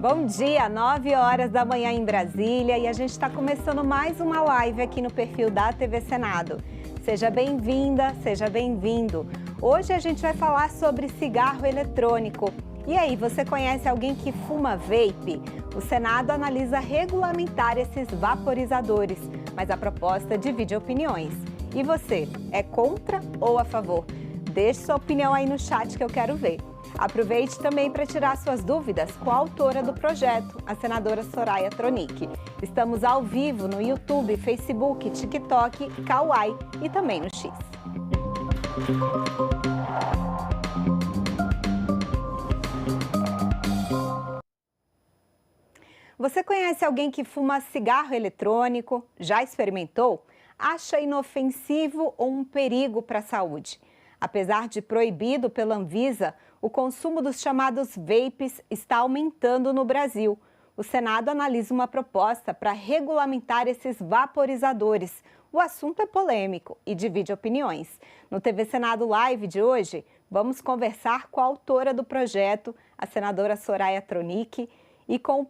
Bom dia, 9 horas da manhã em Brasília e a gente está começando mais uma live aqui no perfil da TV Senado. Seja bem-vinda, seja bem-vindo. Hoje a gente vai falar sobre cigarro eletrônico. E aí, você conhece alguém que fuma vape? O Senado analisa regulamentar esses vaporizadores, mas a proposta divide opiniões. E você, é contra ou a favor? Deixe sua opinião aí no chat que eu quero ver. Aproveite também para tirar suas dúvidas com a autora do projeto, a senadora Soraya Tronic. Estamos ao vivo no YouTube, Facebook, TikTok, Kawai e também no X. Você conhece alguém que fuma cigarro eletrônico? Já experimentou? Acha inofensivo ou um perigo para a saúde? Apesar de proibido pela Anvisa, o consumo dos chamados vapes está aumentando no Brasil. O Senado analisa uma proposta para regulamentar esses vaporizadores. O assunto é polêmico e divide opiniões. No TV Senado Live de hoje, vamos conversar com a autora do projeto, a senadora Soraya Tronic, e com o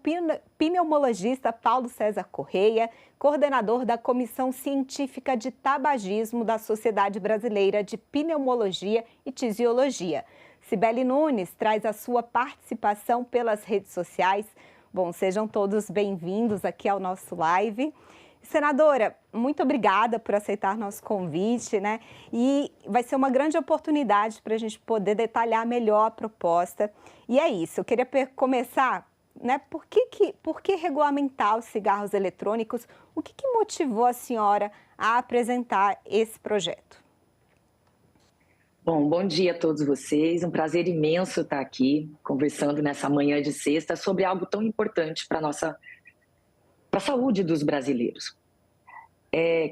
pneumologista Paulo César Correia, coordenador da Comissão Científica de Tabagismo da Sociedade Brasileira de Pneumologia e Tisiologia. Cibele Nunes traz a sua participação pelas redes sociais. Bom, sejam todos bem-vindos aqui ao nosso live. Senadora, muito obrigada por aceitar nosso convite, né? E vai ser uma grande oportunidade para a gente poder detalhar melhor a proposta. E é isso, eu queria começar, né? Por que regulamentar os cigarros eletrônicos? O que motivou a senhora a apresentar esse projeto? Bom dia a todos vocês. Um prazer imenso estar aqui conversando nessa manhã de sexta sobre algo tão importante para a saúde dos brasileiros.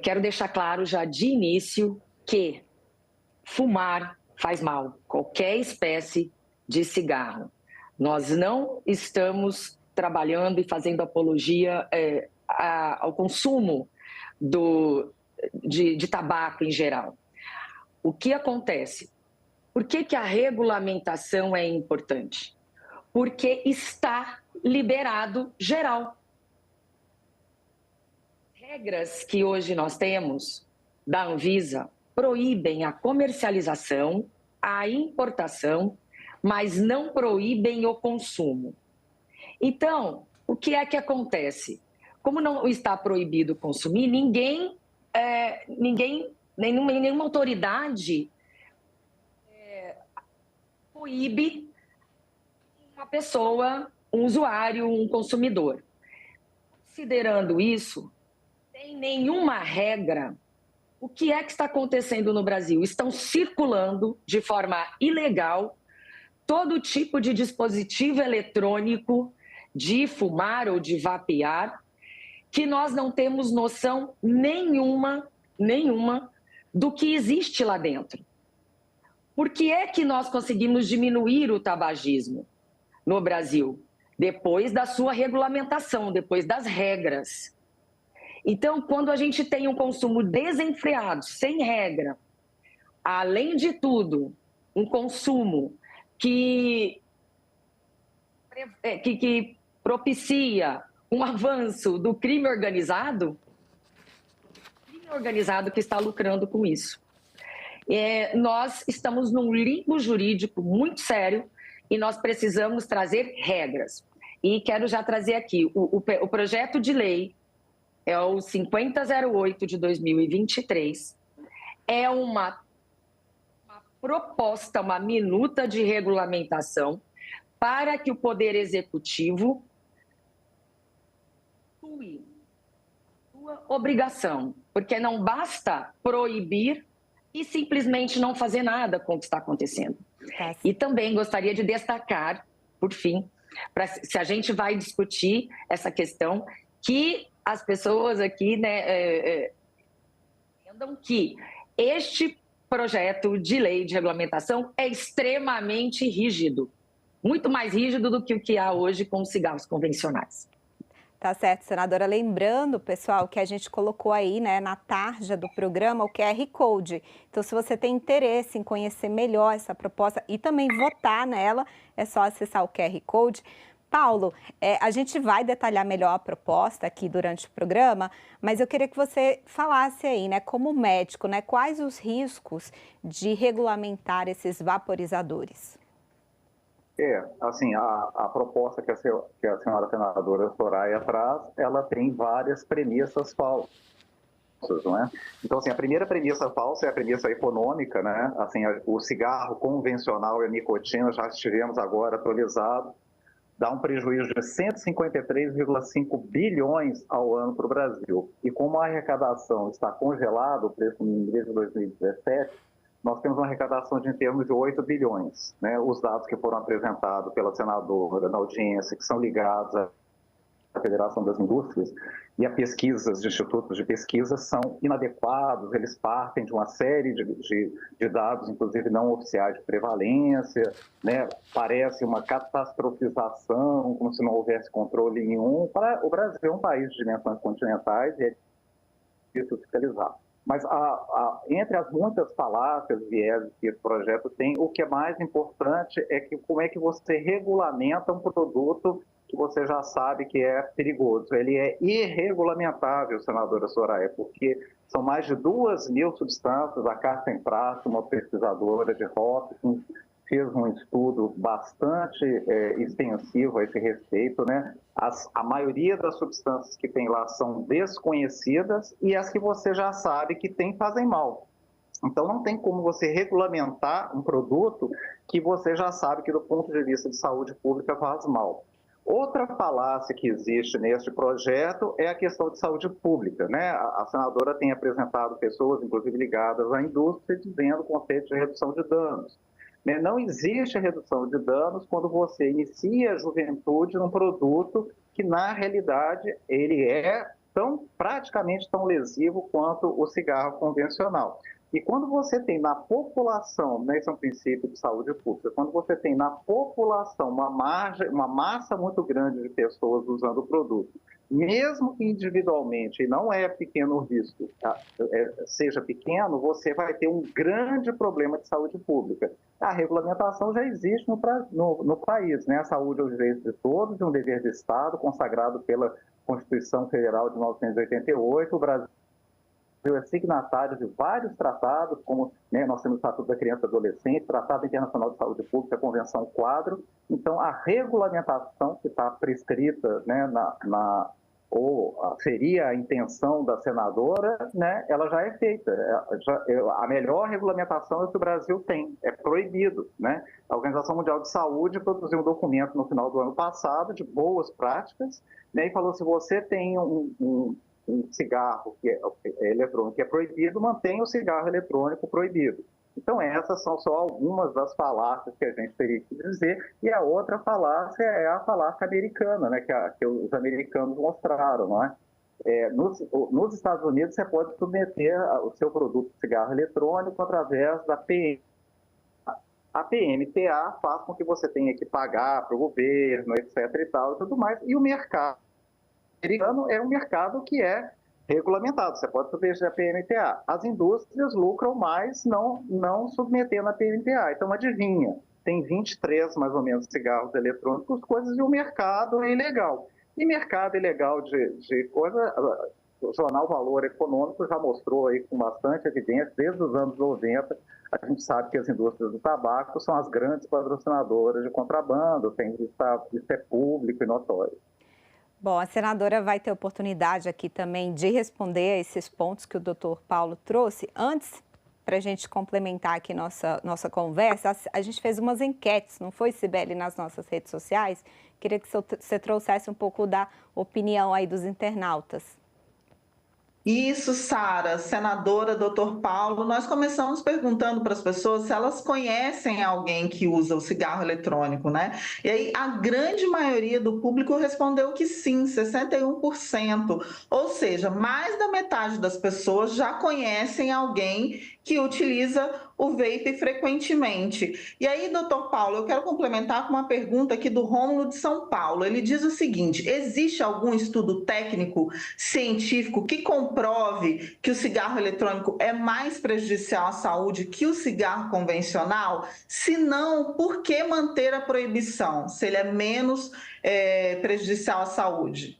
Quero deixar claro já de início que fumar faz mal, qualquer espécie de cigarro. Nós não estamos trabalhando e fazendo apologia ao consumo de tabaco em geral. O que acontece? Por que a regulamentação é importante? Porque está liberado geral. Regras que hoje nós temos da Anvisa proíbem a comercialização, a importação, mas não proíbem o consumo. Então, o que é que acontece? Como não está proibido consumir, nenhuma autoridade proíbe uma pessoa, um usuário, um consumidor. Considerando isso, sem nenhuma regra, o que é que está acontecendo no Brasil? Estão circulando de forma ilegal todo tipo de dispositivo eletrônico de fumar ou de vapear, que nós não temos noção nenhuma do que existe lá dentro. Por que é que nós conseguimos diminuir o tabagismo no Brasil? Depois da sua regulamentação, depois das regras. Então, quando a gente tem um consumo desenfreado, sem regra, além de tudo, um consumo que propicia um avanço do crime organizado que está lucrando com isso. Nós estamos num limbo jurídico muito sério e nós precisamos trazer regras. E quero já trazer aqui, o projeto de lei é o 5008 de 2023, é uma proposta, uma minuta de regulamentação para que o Poder Executivo atue sua obrigação, porque não basta proibir e simplesmente não fazer nada com o que está acontecendo. E também gostaria de destacar, por fim, se a gente vai discutir essa questão, que as pessoas aqui entendam que este projeto de lei de regulamentação é extremamente rígido, muito mais rígido do que o que há hoje com os cigarros convencionais. Tá certo, senadora. Lembrando, pessoal, que a gente colocou aí, né, na tarja do programa o QR Code. Então, se você tem interesse em conhecer melhor essa proposta e também votar nela, é só acessar o QR Code. Paulo, a gente vai detalhar melhor a proposta aqui durante o programa, mas eu queria que você falasse aí, né, como médico, né, quais os riscos de regulamentar esses vaporizadores? Assim, a proposta que a senhora senadora Soraya traz, ela tem várias premissas falsas, não é? Então, assim, a primeira premissa falsa é a premissa econômica, né? Assim, o cigarro convencional e a nicotina, já estivemos agora atualizados, dá um prejuízo de 153,5 bilhões ao ano para o Brasil. E como a arrecadação está congelada, o preço mínimo desde 2017, nós temos uma arrecadação de em termos de 8 bilhões. Né? Os dados que foram apresentados pela senadora na audiência, que são ligados à Federação das Indústrias e a pesquisas de institutos de pesquisa, são inadequados, eles partem de uma série de dados, inclusive não oficiais, de prevalência, né? Parece uma catastrofização, como se não houvesse controle nenhum. O Brasil é um país de dimensões continentais e é difícil fiscalizar. Mas entre as muitas falácias e vieses que esse projeto tem, o que é mais importante é que como é que você regulamenta um produto que você já sabe que é perigoso. Ele é irregulamentável, senadora Soraya, porque são mais de 2.000 substâncias. A Carsten Pratt, uma pesquisadora de Hopkins, fez um estudo bastante extensivo a esse respeito, né? A maioria das substâncias que tem lá são desconhecidas e as que você já sabe que tem fazem mal. Então, não tem como você regulamentar um produto que você já sabe que, do ponto de vista de saúde pública, faz mal. Outra falácia que existe neste projeto é a questão de saúde pública, né? A senadora tem apresentado pessoas, inclusive ligadas à indústria, dizendo o conceito de redução de danos. Não existe redução de danos quando você inicia a juventude num produto que, na realidade, ele é praticamente tão lesivo quanto o cigarro convencional. E quando você tem na população, né, esse é um princípio de saúde pública, quando você tem na população uma massa muito grande de pessoas usando o produto, mesmo que individualmente, e não é pequeno o risco, seja pequeno, você vai ter um grande problema de saúde pública. A regulamentação já existe no país, né? A saúde é o direito de todos, é um dever de Estado, consagrado pela Constituição Federal de 1988, o Brasil é signatário de vários tratados, como, né, nós temos o Estatuto da Criança e do Adolescente, Tratado Internacional de Saúde Pública, a Convenção Quadro. Então, a regulamentação que está prescrita, né, seria a intenção da senadora, né, ela já é feita. A melhor regulamentação é o que o Brasil tem, é proibido. Né? A Organização Mundial de Saúde produziu um documento no final do ano passado de boas práticas, né, e falou: se você tem um cigarro que é eletrônico que é proibido, mantenha o cigarro eletrônico proibido. Então, essas são só algumas das falácias que a gente teria que dizer. E a outra falácia é a falácia americana, né, que os americanos mostraram. Não é? Nos Estados Unidos, você pode submeter o seu produto de cigarro eletrônico através da PMTA. A PMTA faz com que você tenha que pagar para o governo, etc. e tal, e tudo mais. E o mercado americano é um mercado que é regulamentado, você pode submeter a PMTA. As indústrias lucram mais não submetendo a PMTA. Então, adivinha, tem 23, mais ou menos, cigarros eletrônicos, coisas, e o mercado é ilegal. E mercado ilegal de coisa, o jornal Valor Econômico já mostrou aí com bastante evidência, desde os anos 90, a gente sabe que as indústrias do tabaco são as grandes patrocinadoras de contrabando, isso é público e notório. Bom, a senadora vai ter oportunidade aqui também de responder a esses pontos que o doutor Paulo trouxe. Antes, para a gente complementar aqui nossa conversa, a gente fez umas enquetes, não foi, Cibele, nas nossas redes sociais? Queria que você trouxesse um pouco da opinião aí dos internautas. Isso, Sara, senadora, doutor Paulo, nós começamos perguntando para as pessoas se elas conhecem alguém que usa o cigarro eletrônico, né? E aí a grande maioria do público respondeu que sim, 61%. Ou seja, mais da metade das pessoas já conhecem alguém que utiliza o vape frequentemente. E aí, doutor Paulo, eu quero complementar com uma pergunta aqui do Rômulo de São Paulo. Ele diz o seguinte: existe algum estudo técnico, científico, que comprove que o cigarro eletrônico é mais prejudicial à saúde que o cigarro convencional? Se não, por que manter a proibição, se ele é menos prejudicial à saúde?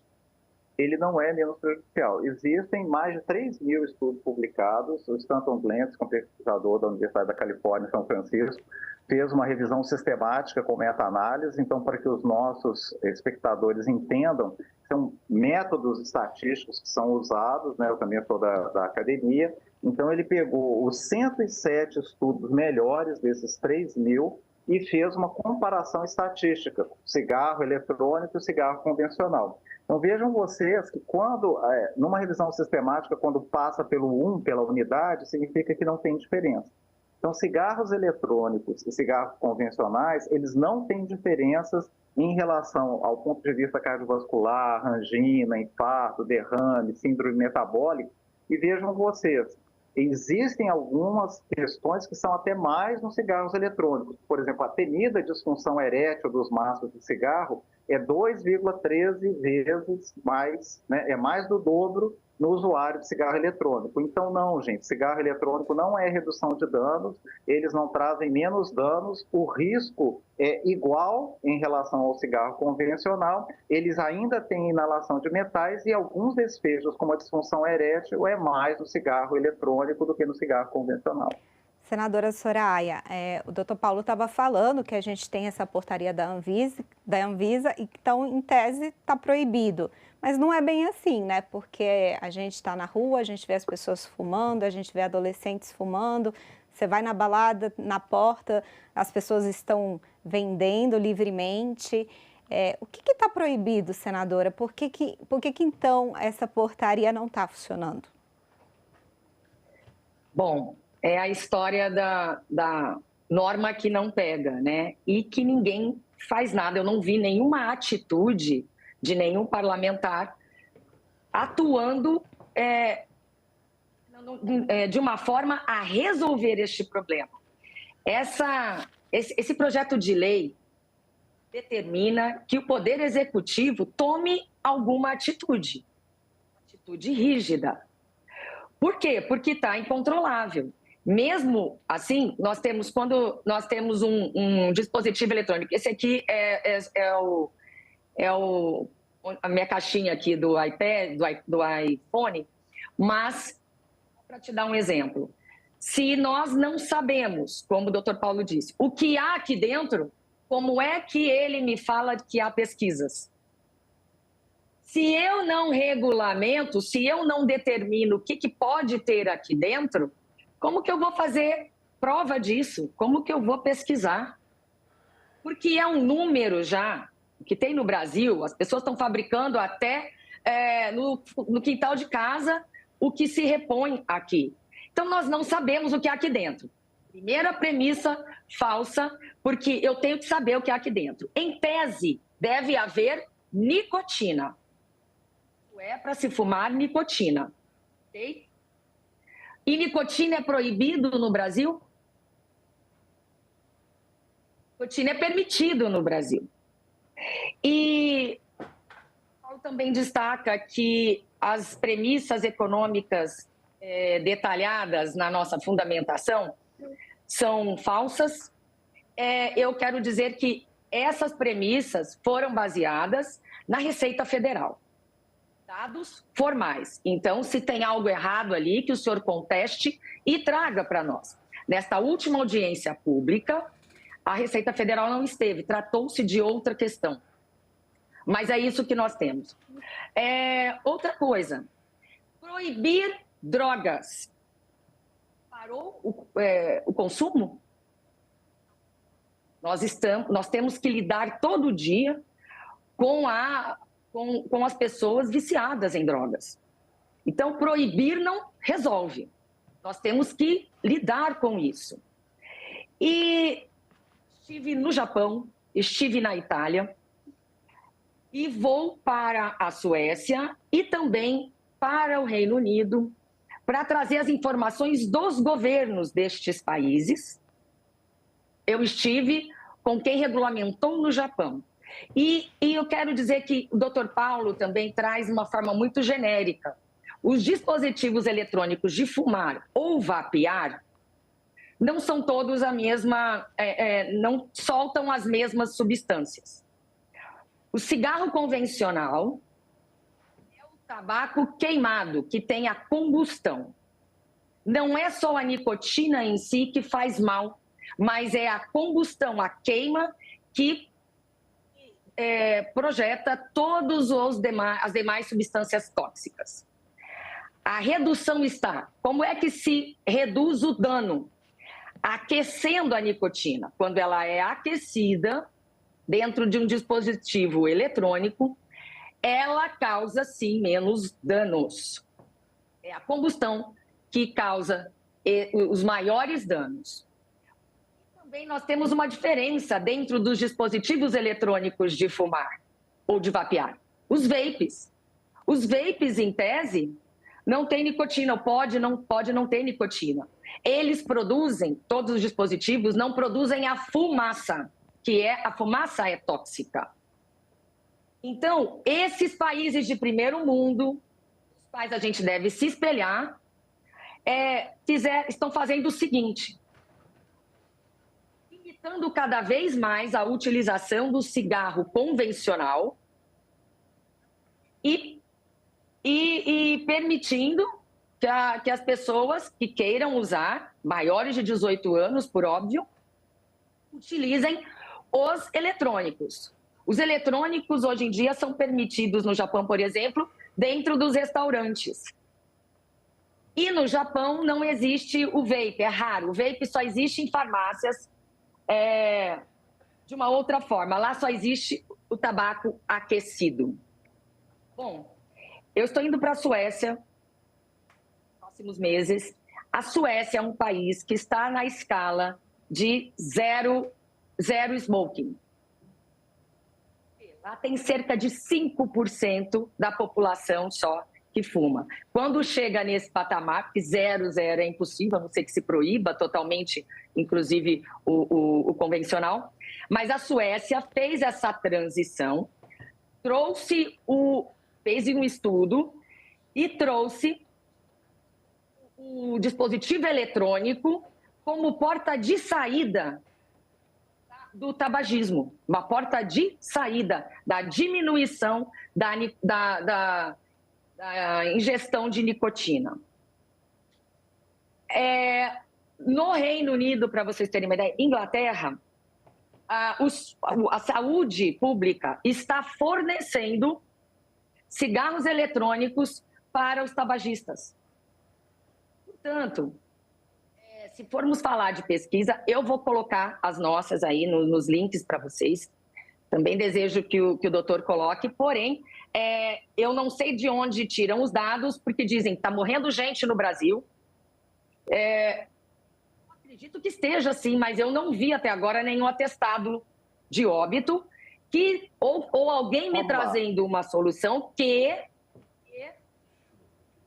Ele não é menos prejudicial. Existem mais de 3 mil estudos publicados. O Stanton Glantz, que é um pesquisador da Universidade da Califórnia, em São Francisco, fez uma revisão sistemática com meta-análise. Então, para que os nossos espectadores entendam, são métodos estatísticos que são usados, né? Eu também sou da academia. Então, ele pegou os 107 estudos melhores desses 3 mil e fez uma comparação estatística, cigarro eletrônico e cigarro convencional. Então, vejam vocês que quando, numa revisão sistemática, quando passa pela unidade, significa que não tem diferença. Então, cigarros eletrônicos e cigarros convencionais, eles não têm diferenças em relação ao ponto de vista cardiovascular, angina, infarto, derrame, síndrome metabólica. E vejam vocês, existem algumas questões que são até mais nos cigarros eletrônicos. Por exemplo, a temida disfunção erétil dos maços de cigarro é 2,13 vezes mais, né? É mais do dobro no usuário de cigarro eletrônico. Então, não, gente, cigarro eletrônico não é redução de danos, eles não trazem menos danos, o risco é igual em relação ao cigarro convencional, eles ainda têm inalação de metais e alguns desfechos, como a disfunção erétil, é mais no cigarro eletrônico do que no cigarro convencional. Senadora Soraya, o doutor Paulo estava falando que a gente tem essa portaria da Anvisa e então, em tese, está proibido. Mas não é bem assim, né? Porque a gente está na rua, a gente vê as pessoas fumando, a gente vê adolescentes fumando, você vai na balada, na porta, as pessoas estão vendendo livremente. O que está proibido, senadora? Por que então essa portaria não está funcionando? Bom, é a história da norma que não pega, né? E que ninguém faz nada. Eu não vi nenhuma atitude de nenhum parlamentar atuando de uma forma a resolver este problema. Esse projeto de lei determina que o Poder Executivo tome alguma atitude rígida. Por quê? Porque está incontrolável. Mesmo assim, quando nós temos um dispositivo eletrônico, esse aqui a minha caixinha aqui do iPad, do iPhone, mas, para te dar um exemplo, se nós não sabemos, como o doutor Paulo disse, o que há aqui dentro, como é que ele me fala que há pesquisas? Se eu não regulamento, se eu não determino o que pode ter aqui dentro, como que eu vou fazer prova disso? Como que eu vou pesquisar? Porque é um número já que tem no Brasil, as pessoas estão fabricando até no quintal de casa o que se repõe aqui. Então, nós não sabemos o que há aqui dentro. Primeira premissa falsa, porque eu tenho que saber o que há aqui dentro. Em tese, deve haver nicotina. É para se fumar nicotina, ok? E nicotina é proibido no Brasil? Nicotina é permitido no Brasil. E Paulo também destaca que as premissas econômicas detalhadas na nossa fundamentação são falsas. Eu quero dizer que essas premissas foram baseadas na Receita Federal. Dados formais. Então, se tem algo errado ali, que o senhor conteste e traga para nós. Nesta última audiência pública, a Receita Federal não esteve, tratou-se de outra questão. Mas é isso que nós temos. Outra coisa, proibir drogas. Parou o consumo? Nós temos que lidar todo dia com as pessoas viciadas em drogas. Então, proibir não resolve. Nós temos que lidar com isso. E estive no Japão, estive na Itália e vou para a Suécia e também para o Reino Unido para trazer as informações dos governos destes países. Eu estive com quem regulamentou no Japão. E eu quero dizer que o Dr. Paulo também traz uma forma muito genérica. Os dispositivos eletrônicos de fumar ou vapear não são todos a mesma, não soltam as mesmas substâncias. O cigarro convencional é o tabaco queimado, que tem a combustão. Não é só a nicotina em si que faz mal, mas é a combustão, a queima, que projeta todas as demais substâncias tóxicas. A redução está, como é que se reduz o dano? Aquecendo a nicotina. Quando ela é aquecida dentro de um dispositivo eletrônico, ela causa, sim, menos danos. É a combustão que causa os maiores danos. Também nós temos uma diferença dentro dos dispositivos eletrônicos de fumar ou de vapear. Os vapes. Os vapes, em tese, não têm nicotina, pode não ter nicotina. Eles produzem, todos os dispositivos não produzem a fumaça, a fumaça é tóxica. Então, esses países de primeiro mundo, os quais a gente deve se espelhar, estão fazendo o seguinte: limitando cada vez mais a utilização do cigarro convencional e permitindo que as pessoas que queiram usar, maiores de 18 anos, por óbvio, utilizem os eletrônicos. Os eletrônicos, hoje em dia, são permitidos no Japão, por exemplo, dentro dos restaurantes. E no Japão não existe o vape, é raro. O vape só existe em farmácias de uma outra forma. Lá só existe o tabaco aquecido. Bom, eu estou indo para a Suécia nos próximos meses. A Suécia é um país que está na escala de zero smoking. Lá tem cerca de 5% da população só que fuma. Quando chega nesse patamar, que zero é impossível, a não ser que se proíba totalmente, inclusive o convencional, mas a Suécia fez essa transição, fez um estudo e trouxe o dispositivo eletrônico como porta de saída do tabagismo, uma porta de saída da diminuição da ingestão de nicotina. No Reino Unido, para vocês terem uma ideia, Inglaterra, a saúde pública está fornecendo cigarros eletrônicos para os tabagistas. Portanto, se formos falar de pesquisa, eu vou colocar as nossas aí nos links para vocês. Também desejo que o doutor coloque, porém, eu não sei de onde tiram os dados, porque dizem que está morrendo gente no Brasil. Acredito que esteja assim, mas eu não vi até agora nenhum atestado de óbito, ou alguém me trazendo uma solução que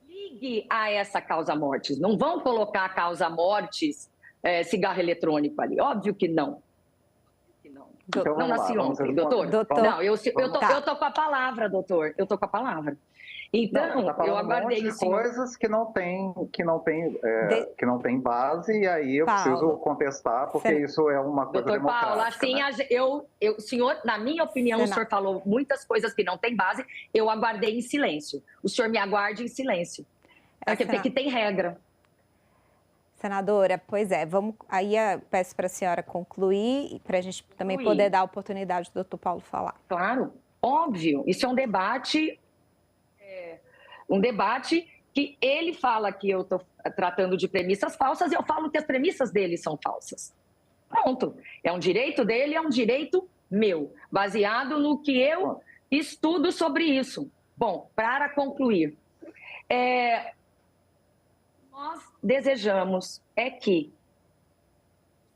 ligue a essa causa-mortes. Não vão colocar a causa-mortes cigarro eletrônico ali, óbvio que não. Então, não nasci ontem, doutor. Não, eu tô com a palavra, doutor. Eu tô com a palavra. Então, não, eu aguardei um monte de coisas que não tem base, e aí eu preciso contestar, porque isso é uma coisa doutor democrática. Paulo, assim, né? Senhor, na minha opinião, o senhor falou muitas coisas que não têm base, eu aguardei em silêncio. O senhor me aguarde em silêncio. Porque tem regra. Senadora, pois aí peço para a senhora concluir, para a gente também poder dar a oportunidade do doutor Paulo falar. Claro, óbvio, isso é um debate que ele fala que eu estou tratando de premissas falsas, e eu falo que as premissas dele são falsas. Pronto, é um direito dele, é um direito meu, baseado no que eu estudo sobre isso. Bom, para concluir, nós desejamos que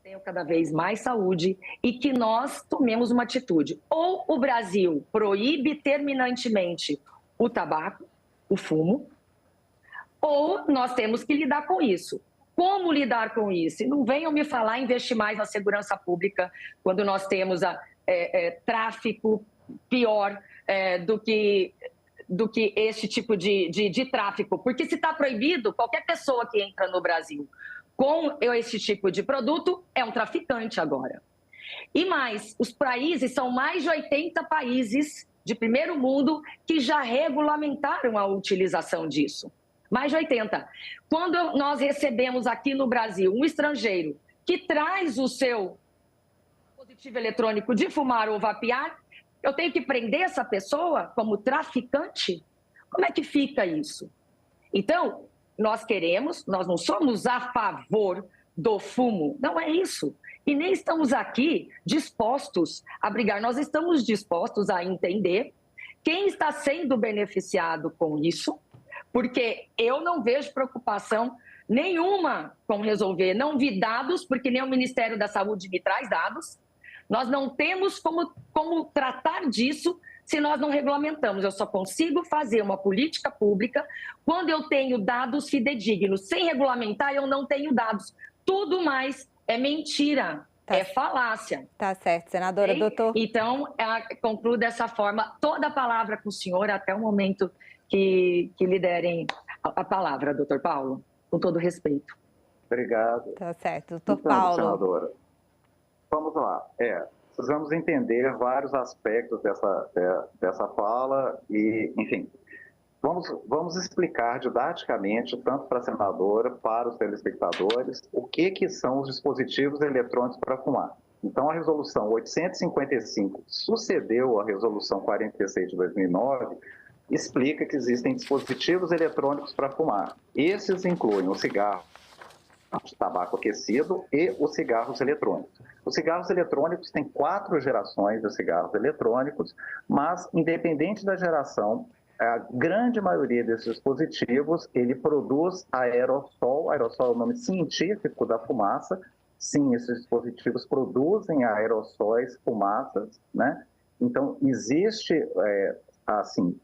tenham cada vez mais saúde e que nós tomemos uma atitude. Ou o Brasil proíbe terminantemente o tabaco, o fumo, ou nós temos que lidar com isso. Como lidar com isso? E não venham me falar em investir mais na segurança pública quando nós temos tráfico pior do que esse tipo de tráfico. Porque se está proibido, qualquer pessoa que entra no Brasil com esse tipo de produto é um traficante agora. E mais, os países, são mais de 80 países de primeiro mundo que já regulamentaram a utilização disso. Mais de 80. Quando nós recebemos aqui no Brasil um estrangeiro que traz o seu dispositivo eletrônico de fumar ou vapear, eu tenho que prender essa pessoa como traficante? Como é que fica isso? Então, nós não somos a favor do fumo, não é isso. E nem estamos aqui dispostos a brigar, nós estamos dispostos a entender quem está sendo beneficiado com isso, porque eu não vejo preocupação nenhuma com resolver. Não vi dados, porque nem o Ministério da Saúde me traz dados. Nós não temos como tratar disso se nós não regulamentamos. Eu só consigo fazer uma política pública quando eu tenho dados fidedignos. Sem regulamentar, eu não tenho dados. Tudo mais é mentira, é falácia. Tá certo, senadora. Okay? Doutor. Então, concluo dessa forma toda a palavra com o senhor até o momento que lhe derem a palavra, doutor Paulo, com todo respeito. Obrigado. Tá certo, doutor Então, Paulo. senadora, vamos lá. Precisamos entender vários aspectos dessa fala e, enfim, vamos explicar didaticamente, tanto para a senadora, para os telespectadores, o que são os dispositivos eletrônicos para fumar. Então, a resolução 855 sucedeu à resolução 46 de 2009, explica que existem dispositivos eletrônicos para fumar. Esses incluem o cigarro de tabaco aquecido e os cigarros eletrônicos. Os cigarros eletrônicos têm 4 gerações de cigarros eletrônicos, mas, independente da geração, a grande maioria desses dispositivos, ele produz aerossol. Aerossol é o nome científico da fumaça. Sim, esses dispositivos produzem aerossóis, fumaças, né? Então, existe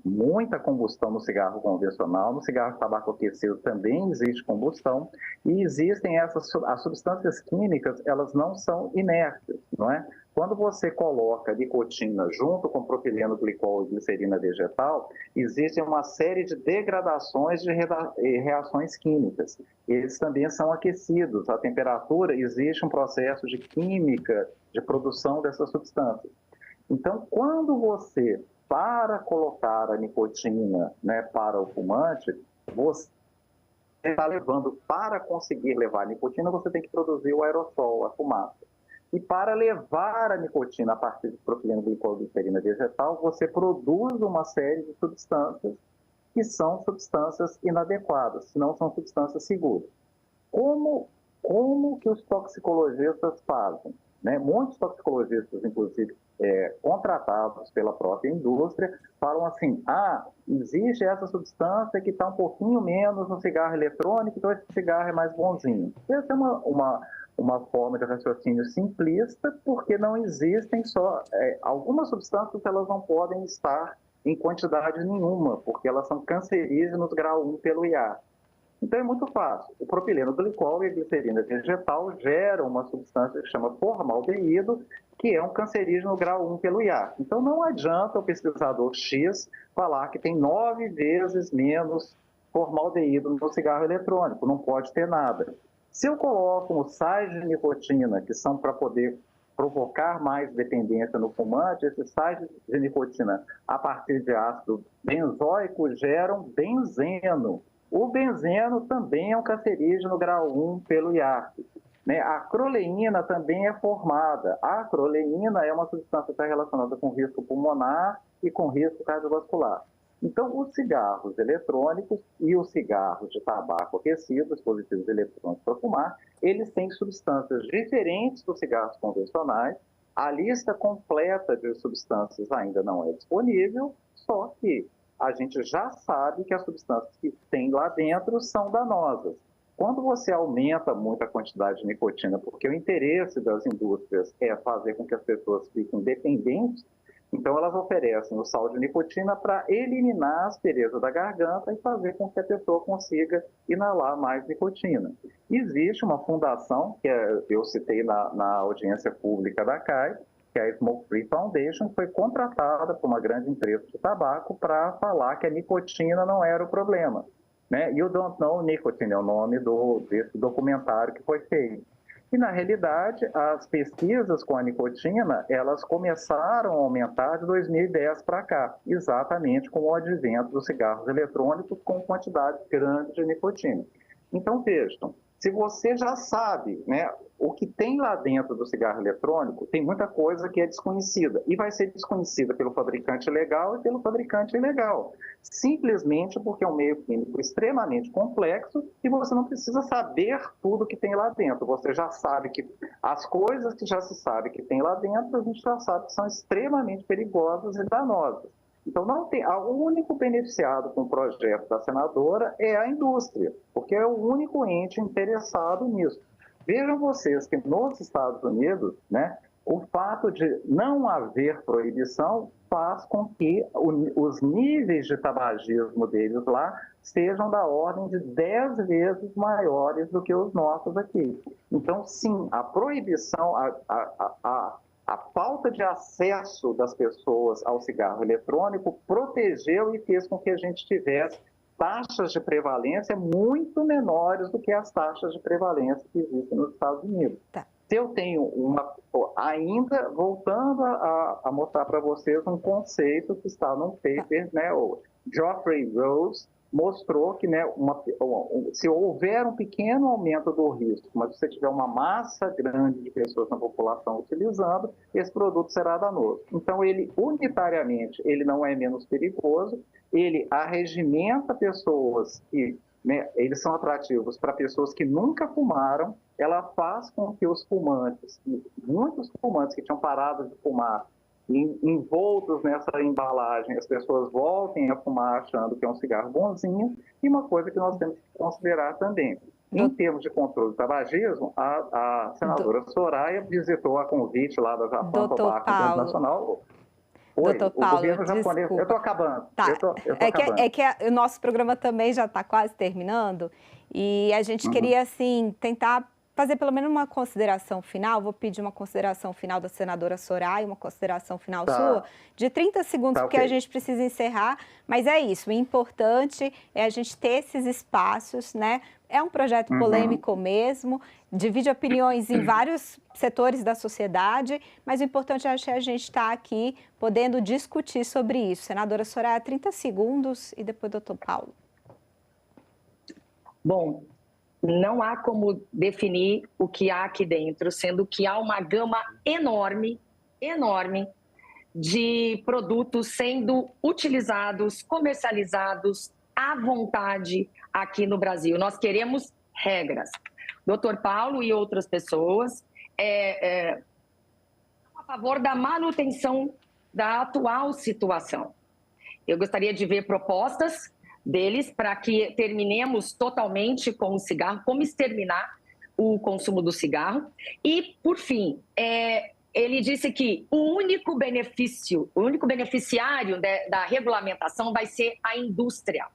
muita combustão no cigarro convencional, no cigarro de tabaco aquecido também existe combustão, e existem as substâncias químicas, elas não são inertes, não é? Quando você coloca nicotina junto com propileno glicol e glicerina vegetal, existe uma série de degradações de reações químicas. Eles também são aquecidos, a temperatura, existe um processo de química de produção dessas substâncias. Então, quando você para colocar a nicotina, né, para o fumante, você está levando, para conseguir levar a nicotina, você tem que produzir o aerossol, a fumaça. E para levar a nicotina a partir de propileno glicol e glicerina vegetal, você produz uma série de substâncias que são substâncias inadequadas, não são substâncias seguras. Como que os toxicologistas fazem? Né? Muitos toxicologistas, inclusive, contratados pela própria indústria, falam assim, existe essa substância que está um pouquinho menos no cigarro eletrônico, então esse cigarro é mais bonzinho. Essa é uma forma de raciocínio simplista, porque não existem algumas substâncias, elas não podem estar em quantidade nenhuma, porque elas são cancerígenos grau 1 pelo IAR. Então é muito fácil. O propileno glicol e a glicerina vegetal geram uma substância que chama formaldeído, que é um cancerígeno grau 1 pelo IAR. Então não adianta o pesquisador X falar que tem 9 vezes menos formaldeído no cigarro eletrônico, não pode ter nada. Se eu coloco os sais de nicotina, que são para poder provocar mais dependência no fumante, esses sais de nicotina, a partir de ácido benzoico, geram benzeno. O benzeno também é um cancerígeno grau 1 pelo IARC. Né? A acroleína também é formada. A acroleína é uma substância que está relacionada com risco pulmonar e com risco cardiovascular. Então, os cigarros eletrônicos e os cigarros de tabaco aquecido, dispositivos eletrônicos para fumar, eles têm substâncias diferentes dos cigarros convencionais. A lista completa de substâncias ainda não é disponível, só que a gente já sabe que as substâncias que tem lá dentro são danosas. Quando você aumenta muito a quantidade de nicotina, porque o interesse das indústrias é fazer com que as pessoas fiquem dependentes, Então, elas oferecem o sal de nicotina para eliminar a aspereza da garganta e fazer com que a pessoa consiga inalar mais nicotina. Existe uma fundação, que eu citei na audiência pública da CAI, que é a Smoke Free Foundation, que foi contratada por uma grande empresa de tabaco para falar que a nicotina não era o problema. Né? You Don't Know Nicotine é o nome desse documentário que foi feito. E, na realidade, as pesquisas com a nicotina, elas começaram a aumentar de 2010 para cá, exatamente com o advento dos cigarros eletrônicos com quantidade grande de nicotina. Então, vejam, se você já sabe, né, o que tem lá dentro do cigarro eletrônico, tem muita coisa que é desconhecida, e vai ser desconhecida pelo fabricante legal e pelo fabricante ilegal, simplesmente porque é um meio químico extremamente complexo e você não precisa saber tudo que tem lá dentro. Você já sabe que as coisas que já se sabe que tem lá dentro, a gente já sabe que são extremamente perigosas e danosas. Então, o único beneficiado com o projeto da senadora é a indústria, porque é o único ente interessado nisso. Vejam vocês que nos Estados Unidos, né, o fato de não haver proibição faz com que os níveis de tabagismo deles lá sejam da ordem de 10 vezes maiores do que os nossos aqui. Então, sim, a proibição, a falta de acesso das pessoas ao cigarro eletrônico protegeu e fez com que a gente tivesse taxas de prevalência muito menores do que as taxas de prevalência que existem nos Estados Unidos. Tá. Se eu tenho ainda voltando a mostrar para vocês um conceito que está num paper, né, o Geoffrey Rose mostrou que, né, se houver um pequeno aumento do risco, mas se você tiver uma massa grande de pessoas na população utilizando, esse produto será danoso. Então, ele unitariamente, ele não é menos perigoso, ele arregimenta pessoas que, né, eles são atrativos para pessoas que nunca fumaram, ela faz com que os fumantes, muitos fumantes que tinham parado de fumar, envoltos nessa embalagem, as pessoas voltem a fumar achando que é um cigarro bonzinho, e uma coisa que nós temos que considerar também. Em termos de controle do tabagismo, a senadora Soraya visitou a convite lá da Japão Tobacco Internacional. Doutor Paulo, governo japonês, desculpa. Eu estou acabando. Tá. Eu tô acabando. O nosso programa também já está quase terminando, e a gente queria, assim, tentar fazer pelo menos uma consideração final. Vou pedir uma consideração final da senadora Soraya, uma consideração final sua, de 30 segundos, porque a gente precisa encerrar. Mas é isso, o importante é a gente ter esses espaços, né? É um projeto polêmico mesmo, divide opiniões em vários setores da sociedade, mas o importante é a gente estar aqui podendo discutir sobre isso. Senadora Soraya, 30 segundos e depois doutor Paulo. Bom, não há como definir o que há aqui dentro, sendo que há uma gama enorme, enorme, de produtos sendo utilizados, comercializados à vontade aqui no Brasil. Nós queremos regras. Dr. Paulo e outras pessoas a favor da manutenção da atual situação. Eu gostaria de ver propostas deles para que terminemos totalmente com o cigarro, como exterminar o consumo do cigarro. E, por fim, ele disse que o único beneficiário da regulamentação vai ser a indústria.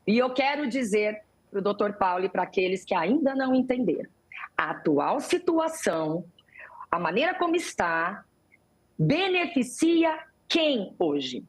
E eu quero dizer para o doutor Paulo e para aqueles que ainda não entenderam, a atual situação, a maneira como está, beneficia quem hoje?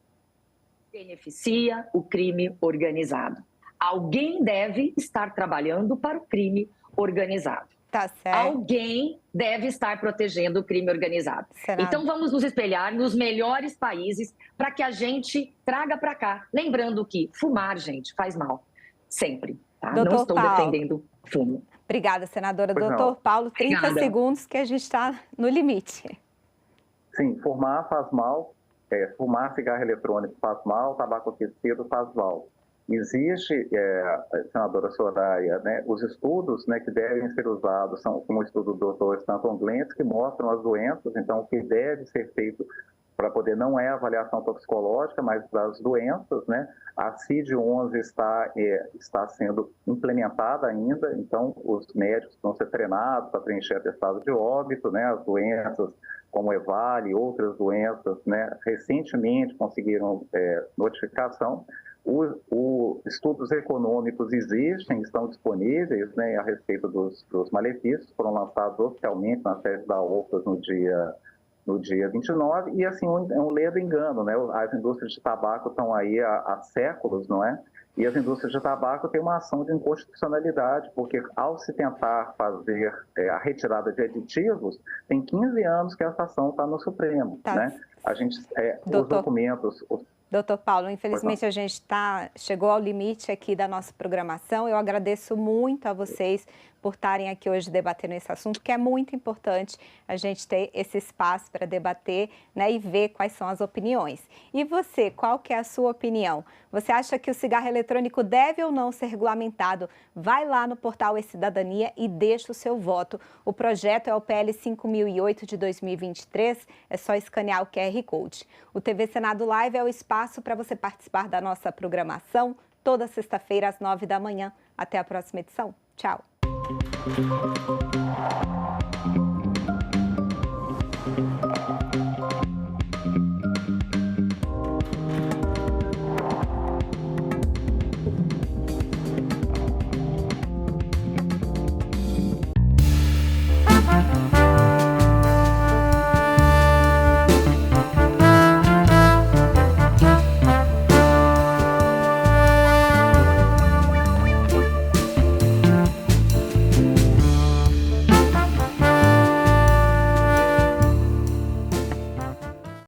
Beneficia o crime organizado. Alguém deve estar trabalhando para o crime organizado. Tá certo. Alguém deve estar protegendo o crime organizado. Senado. Então vamos nos espelhar nos melhores países para que a gente traga para cá. Lembrando que fumar, gente, faz mal. Sempre. Tá? Não estou defendendo fumo. Obrigada, senadora. Doutor Paulo, 30 segundos que a gente está no limite. Sim, fumar faz mal. Fumar cigarro eletrônico faz mal, tabaco aquecido faz mal. Existe, senadora Soraya, né, os estudos, né, que devem ser usados, são como o estudo do Dr. Stanton Glantz, que mostram as doenças, então o que deve ser feito para poder, não é avaliação toxicológica, mas das doenças, né? A CID-11 está sendo implementada ainda, então os médicos vão ser treinados para preencher atestado de óbito, né? As doenças como EVALI, outras doenças, né? Recentemente conseguiram notificação. Os estudos econômicos existem, estão disponíveis, né, a respeito dos malefícios, foram lançados oficialmente na sede da OPAS no dia 29, e assim, é um ledo engano, né? As indústrias de tabaco estão aí há séculos, não é? E as indústrias de tabaco têm uma ação de inconstitucionalidade, porque ao se tentar fazer a retirada de aditivos, tem 15 anos que essa ação está no Supremo, né? A gente, os documentos... Doutor Paulo, infelizmente a gente chegou ao limite aqui da nossa programação. Eu agradeço muito a vocês por estarem aqui hoje debatendo esse assunto, que é muito importante a gente ter esse espaço para debater, né, e ver quais são as opiniões. E você, qual que é a sua opinião? Você acha que o cigarro eletrônico deve ou não ser regulamentado? Vai lá no portal E-Cidadania e deixa o seu voto. O projeto é o PL 5008 de 2023, é só escanear o QR Code. O TV Senado Live é o espaço para você participar da nossa programação toda sexta-feira às 9 da manhã. Até a próxima edição. Tchau.